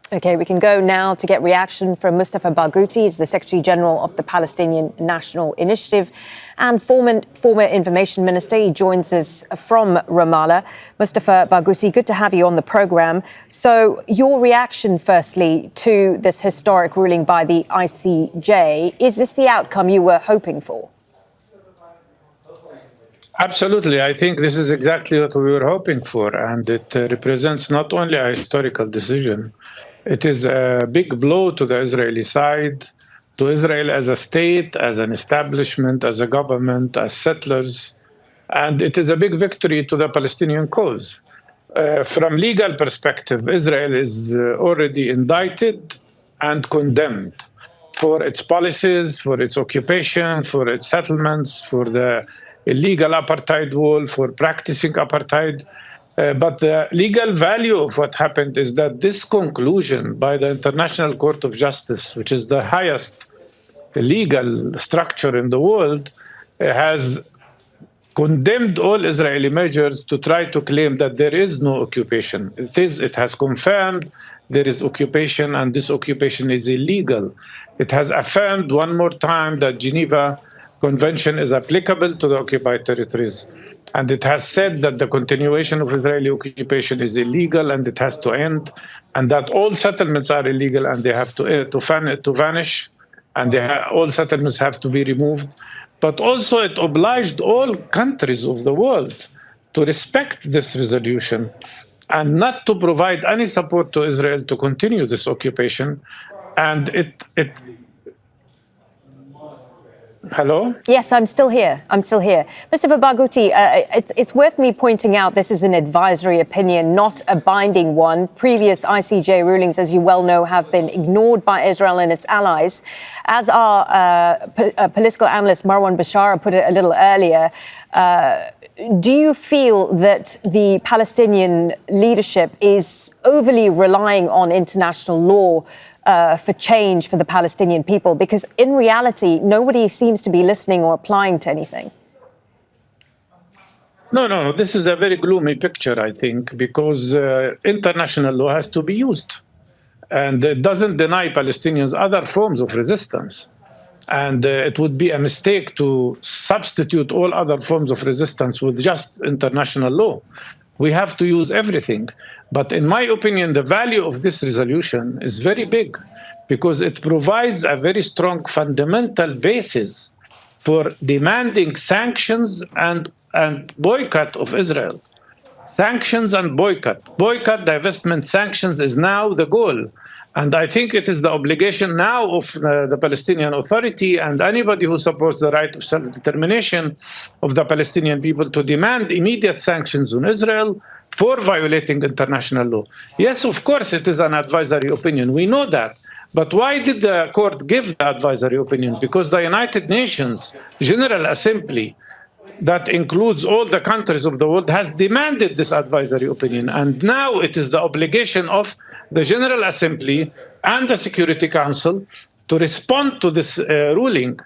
OK, we can go now to get reaction from Mustafa Barghouti. He's the Secretary General of the Palestinian National Initiative and former Information Minister. He joins us from Ramallah. Mustafa Barghouti, good to have you on the programme. So your reaction, firstly, to this historic ruling by the ICJ. Is this the outcome you were hoping for? Absolutely. I think this is exactly what we were hoping for. And it represents not only a historical decision, it is a big blow to the Israeli side, to Israel as a state, as an establishment, as a government, as settlers. And it is a big victory to the Palestinian cause. From legal perspective, Israel is already indicted and condemned for its policies, for its occupation, for its settlements, for the illegal apartheid wall, for practicing apartheid. But the legal value of what happened is that this conclusion by the International Court of Justice, which is the highest legal structure in the world, has condemned all Israeli measures to try to claim that there is no occupation. It has confirmed there is occupation, and this occupation is illegal. It has affirmed one more time that Geneva Convention is applicable to the occupied territories. And it has said that the continuation of Israeli occupation is illegal and it has to end, and that all settlements are illegal and they have to vanish, and all settlements have to be removed. But also it obliged all countries of the world to respect this resolution and not to provide any support to Israel to continue this occupation. And Hello? Yes, I'm still here. Mustafa Barghouti, it's worth me pointing out this is an advisory opinion, not a binding one. Previous ICJ rulings, as you well know, have been ignored by Israel and its allies. As our political analyst Marwan Bashara put it a little earlier, do you feel that the Palestinian leadership is overly relying on international law for change for the Palestinian people? Because in reality, nobody seems to be listening or applying to anything. No. This is a very gloomy picture, I think, because international law has to be used. And it doesn't deny Palestinians other forms of resistance. And it would be a mistake to substitute all other forms of resistance with just international law. We have to use everything. But in my opinion, the value of this resolution is very big because it provides a very strong fundamental basis for demanding sanctions and boycott of Israel. Sanctions and boycott. Boycott, divestment, sanctions is now the goal. And I think it is the obligation now of the Palestinian Authority and anybody who supports the right of self-determination of the Palestinian people to demand immediate sanctions on Israel for violating international law. Yes, of course, it is an advisory opinion. We know that. But why did the court give the advisory opinion? Because the United Nations General Assembly, that includes all the countries of the world, has demanded this advisory opinion. And now it is the obligation of the General Assembly and the Security Council to respond to this ruling.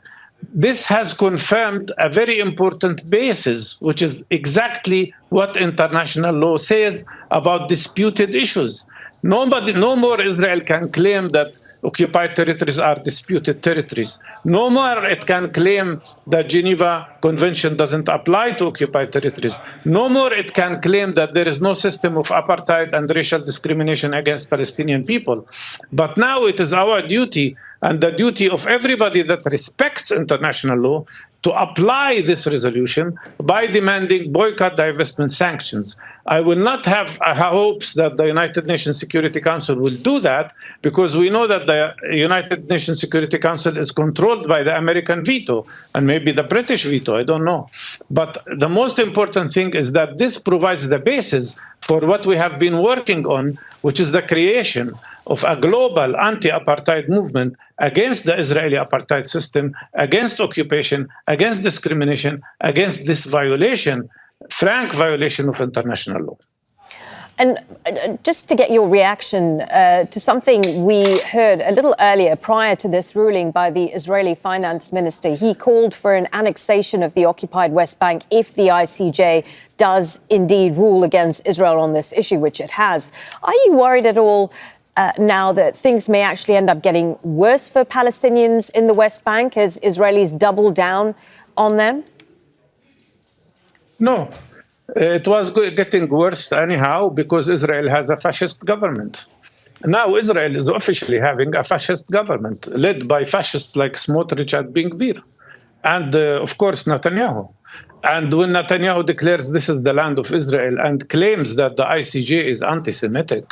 This has confirmed a very important basis, which is exactly what international law says about disputed issues. No more Israel can claim that occupied territories are disputed territories. No more it can claim that Geneva Convention doesn't apply to occupied territories. No more it can claim that there is no system of apartheid and racial discrimination against Palestinian people. But now it is our duty and the duty of everybody that respects international law to apply this resolution by demanding boycott, divestment, sanctions. I will not have hopes that the United Nations Security Council will do that, because we know that the United Nations Security Council is controlled by the American veto and maybe the British veto, I don't know. But the most important thing is that this provides the basis for what we have been working on, which is the creation of a global anti-apartheid movement against the Israeli apartheid system, against occupation, against discrimination, against this violation, frank violation of international law. And just to get your reaction to something we heard a little earlier prior to this ruling by the Israeli finance minister, he called for an annexation of the occupied West Bank if the ICJ does indeed rule against Israel on this issue, which it has. Are you worried at all now that things may actually end up getting worse for Palestinians in the West Bank as Israelis double down on them? No, it was getting worse anyhow because Israel has a fascist government. Now Israel is officially having a fascist government led by fascists like Smotrich and Ben-Gvir, and of course Netanyahu. And when Netanyahu declares this is the land of Israel and claims that the ICJ is anti-Semitic,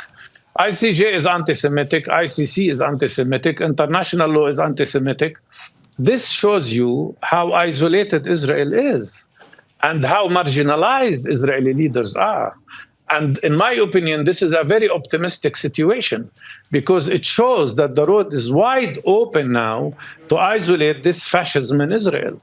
ICJ is anti-Semitic, ICC is anti-Semitic, international law is anti-Semitic. This shows you how isolated Israel is and how marginalized Israeli leaders are. And in my opinion, this is a very optimistic situation because it shows that the road is wide open now to isolate this fascism in Israel.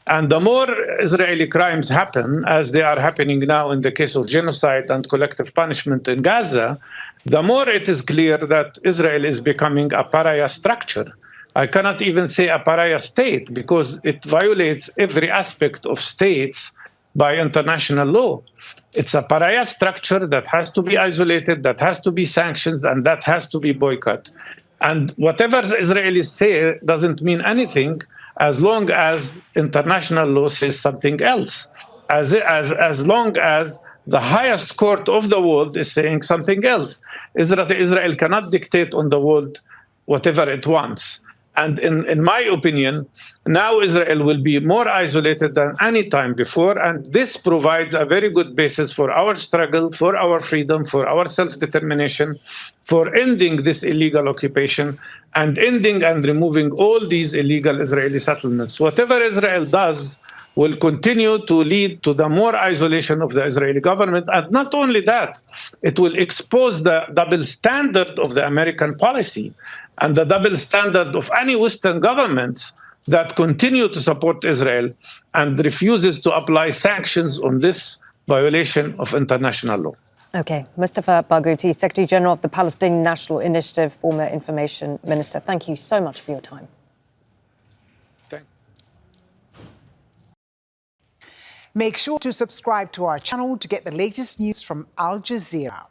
And the more Israeli crimes happen, as they are happening now in the case of genocide and collective punishment in Gaza, the more it is clear that Israel is becoming a pariah structure. I cannot even say a pariah state because it violates every aspect of states by international law. It's a pariah structure that has to be isolated, that has to be sanctioned, and that has to be boycotted. And whatever the Israelis say doesn't mean anything as long as international law says something else, as long as the highest court of the world is saying something else. Israel cannot dictate on the world whatever it wants. And in my opinion, now Israel will be more isolated than any time before. And this provides a very good basis for our struggle, for our freedom, for our self-determination, for ending this illegal occupation and ending and removing all these illegal Israeli settlements. Whatever Israel does will continue to lead to the more isolation of the Israeli government. And not only that, it will expose the double standard of the American policy and the double standard of any Western governments that continue to support Israel and refuses to apply sanctions on this violation of international law. Okay. Mustafa Barghouti, Secretary General of the Palestinian National Initiative, former Information Minister. Thank you so much for your time. Make sure to subscribe to our channel to get the latest news from Al Jazeera.